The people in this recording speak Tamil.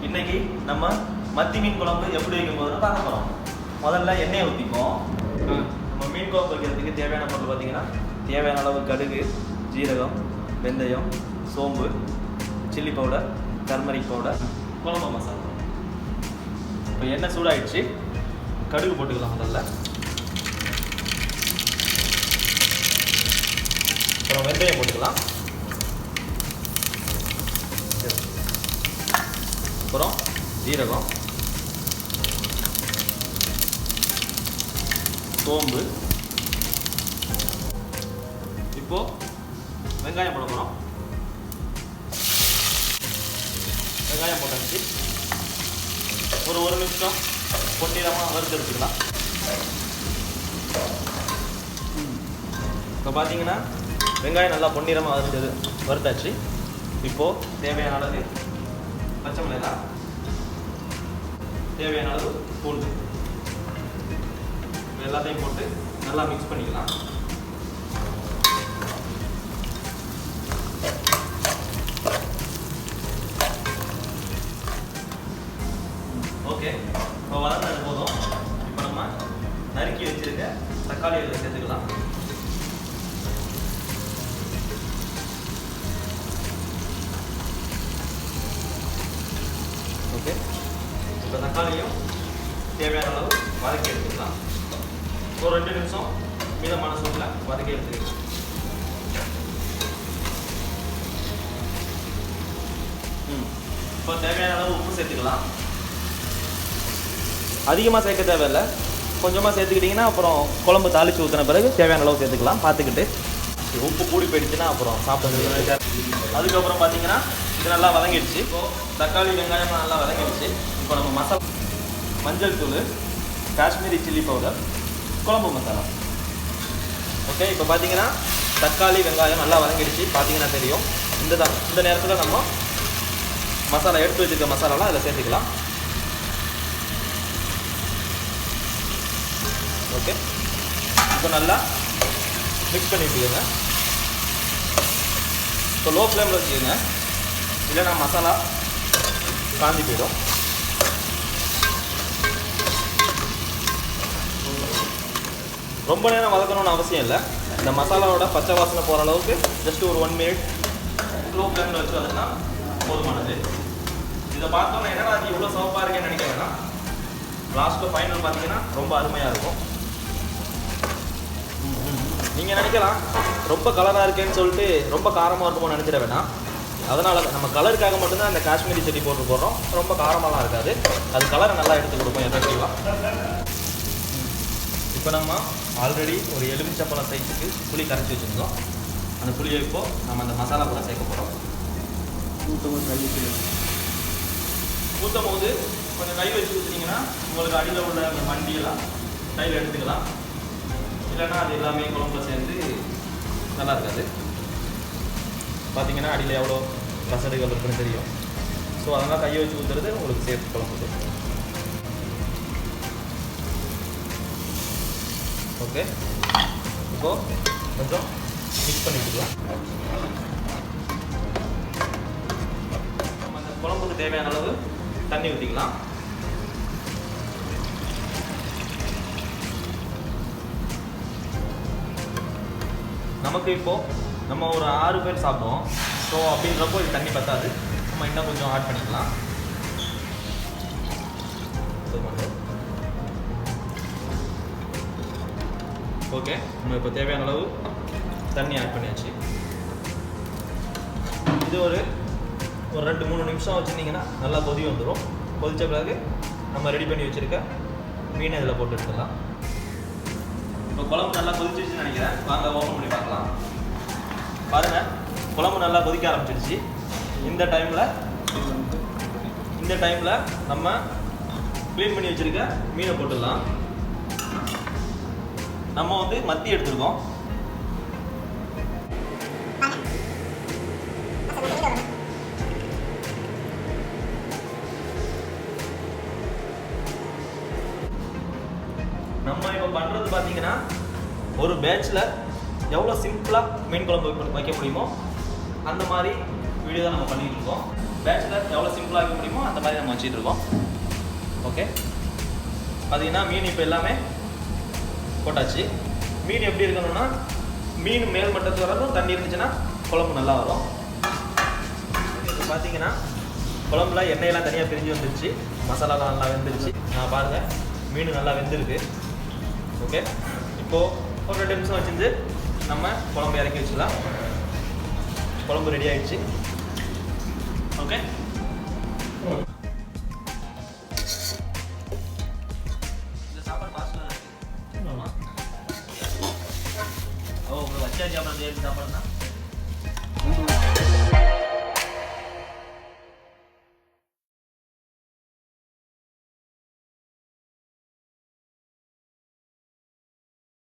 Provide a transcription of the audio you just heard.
இன்னைக்கு நம்ம மத்தி மீன் குழம்பு எப்படி வைக்கும் போதுன்னு பார்க்க போகிறோம். முதல்ல எண்ணெயை ஊற்றிப்போம். நம்ம மீன் குழம்பு வைக்கிறதுக்கு தேவையான பொருள் பார்த்தீங்கன்னா தேவையான அளவு கடுகு, ஜீரகம், வெந்தயம், சோம்பு, சில்லி பவுடர், டர்மரிக் பவுடர், குழம்பு மசாலா. இப்போ எண்ணெய் சூடாயிடுச்சு, கடுகு போட்டுக்கலாம். முதல்ல அப்புறம் வெந்தயம் போட்டுக்கலாம். அப்புறம் ஜீரகம், சோம்பு. இப்போ வெங்காயம் போட போகிறோம். வெங்காயம் போட்டாச்சு. ஒரு நிமிஷம் பொன்னிறமாக வறுத்து எடுத்துக்கலாம். இப்போ பார்த்தீங்கன்னா வெங்காயம் நல்லா பொன்னிறமாக வறுத்தாச்சு. இப்போது தேவையான அளவு பச்சை மிளகாய், தேவையான அளவு பூண்டு எல்லாத்தையும் போட்டு நல்லா மிக்ஸ் பண்ணிக்கலாம். ஓகே, இப்போ வளர்ந்தது போதும். இப்போ நம்ம நறுக்கி வச்சிருக்க தக்காளி இதில் சேர்த்துக்கலாம். ஓகே, இப்போ தக்காளியும் தேவையான அளவு வதக்கி எடுத்துக்கலாம். ஒரு 2 நிமிஷம் மீதமான சூட்டில் வதக்கி எடுத்துக்கலாம். இப்போ தேவையான அளவு உப்பு சேர்த்துக்கலாம். அதிகமாக சேர்க்க தேவையில்லை, கொஞ்சமாக சேர்த்துக்கிட்டிங்கன்னா அப்புறம் குழம்பு தாளித்து ஊற்றின பிறகு தேவையான அளவு சேர்த்துக்கலாம். பார்த்துக்கிட்டு உப்பு கூடி போயிடுச்சுன்னா அப்புறம் சாப்பிட்றது. அதுக்கப்புறம் பார்த்தீங்கன்னா இது நல்லா வதங்கிடுச்சு. இப்போது தக்காளி வெங்காயம் நல்லா வதங்கிடுச்சு. இப்போ நம்ம மசாலா, மஞ்சள் தூள், காஷ்மீரி சில்லி பவுடர், குழம்பு மசாலா. ஓகே, இப்போ பார்த்தீங்கன்னா தக்காளி வெங்காயம் நல்லா வதங்கிடுச்சு. பார்த்தீங்கன்னா தெரியும். இந்த நேரத்தில் நம்ம மசாலா எடுத்து வச்சுருக்க மசாலாலாம் அதில் சேர்த்துக்கலாம். ஓகே, இப்போ நல்லா மிக்ஸ் பண்ணி விட்டுக்கோங்க. இப்போ லோ ஃப்ளேமில் வச்சுக்கோங்க, இல்லைன்னா மசாலா காந்தி போயிடும். ரொம்ப நேரம் வதக்கணும்னு அவசியம் இல்லை. இந்த மசாலாவோட பச்சை வாசனை போகிற அளவுக்கு ஜஸ்ட் ஒரு 1 மினிட் லோ ஃப்ளேமில் வச்சு வதக்கினா போதுமானது. இதை பார்த்தோன்னா என்னடா அது இவ்வளோ சவப்பாக இருக்கேன்னு நினைக்க வேணாம். லாஸ்ட்டில் ஃபைனல் பார்த்தீங்கன்னா ரொம்ப அருமையாக இருக்கும். நீங்கள் நினைக்கலாம் ரொம்ப கலராக இருக்கேன்னு சொல்லிட்டு ரொம்ப காரமாக இருக்குமோ நினச்சிட வேணாம். அதனால் நம்ம கலருக்காக மட்டும்தான் அந்த காஷ்மீரி செடி போடுறோம். ரொம்ப காரமாலாம் இருக்காது, அது கலரை நல்லா எடுத்து கொடுப்போம் எஃபெக்டிவாக. இப்போ நம்ம ஆல்ரெடி ஒரு எலுமிச்சம்பழம் சைஸுக்கு புளி கரைச்சி வச்சுருந்தோம். அந்த புளியை இப்போது நம்ம அந்த மசாலா கூட சேர்க்க போகிறோம். ஊற்றும் போது கொஞ்சம் கை வச்சு ஊற்றினீங்கன்னா உங்களுக்கு அடியில் உள்ள அந்த மண்டியெல்லாம் கையில் எடுத்துக்கலாம். இல்லைன்னா அது எல்லாமே குழம்புல சேர்ந்து நல்லா இருக்காது. பார்த்தீங்கன்னா அடியில் எவ்வளோ ரசடுகள் இருக்குன்னு தெரியும். ஸோ அதனால் கையை வச்சு ஊற்றுறது உங்களுக்கு சேஃப் குழம்புது. ஓகே, இப்போது கொஞ்சம் மிக்ஸ் பண்ணிக்கலாம். நம்ம அந்த குழம்புக்கு தேவையான அளவு தண்ணி ஊற்றிக்கலாம். நமக்கு இப்போது நம்ம ஒரு 6 பேர் சாப்பிடுவோம். ஸோ அப்படின்றப்போ இது தண்ணி பத்தாது, நம்ம இன்னும் கொஞ்சம் ஆட் பண்ணிக்கலாம். ஓகே, நம்ம இப்போ தேவையான அளவு தண்ணி ஆட் பண்ணியாச்சு. இது ஒரு 2-3 நிமிஷம் வச்சுருந்தீங்கன்னா நல்லா கொதி வந்துடும். கொதித்த பிறகு நம்ம ரெடி பண்ணி வச்சுருக்க மீனை இதில் போட்டு எடுத்துடலாம். இப்போ குழம்பு நல்லா கொதிச்சிருச்சுன்னு நினைக்கிறேன். வாங்க ஓப்பன் பண்ணி பார்க்கலாம். பாருங்கள், குழம்பு நல்லா கொதிக்க ஆரம்பிச்சிடுச்சு. இந்த டைமில் நம்ம க்ளீன் பண்ணி வச்சுருக்க மீனை போட்டுடலாம். நம்ம வந்து மத்தி எடுத்துருக்கோம். நம்ம நம்ம இப்போ பண்ணுறது பார்த்தீங்கன்னா ஒரு பேட்சில் எவ்வளோ சிம்பிளாக மீன் குழம்பு வைக்க முடியுமோ அந்த மாதிரி வீடியோ தான் நம்ம பண்ணிகிட்டு இருக்கோம். பேட்சில் எவ்வளோ சிம்பிளாக வைக்க முடியுமோ அந்த மாதிரி நம்ம வச்சுட்டு இருக்கோம். ஓகே, பார்த்தீங்கன்னா மீன் இப்போ எல்லாமே போட்டாச்சு. மீன் எப்படி இருக்கணும்னா மீன் மேல் மட்டத்து வரதும் தண்ணி இருந்துச்சுன்னா குழம்பு நல்லா வரும். இப்போ பார்த்தீங்கன்னா குழம்புல எண்ணெயெல்லாம் தனியாக பிரிஞ்சு வந்துருச்சு, மசாலாலாம் நல்லா வெந்துருச்சு. நான் பாருங்கள் மீன் நல்லா வெந்திருக்கு. ஓகே, இப்போது ஒரு 2 நிமிஷம் வச்சுருந்து நம்ம குழம்பு இறக்கி வச்சுக்கலாம். குழம்பு ரெடி ஆகிடுச்சு. ஓகே, இந்த சாப்பாடு பாஸ்ட்டாக இருக்குது. ஆமாம், உங்களுக்கு வச்சாச்சு. அப்புறம் சாப்பாடுனா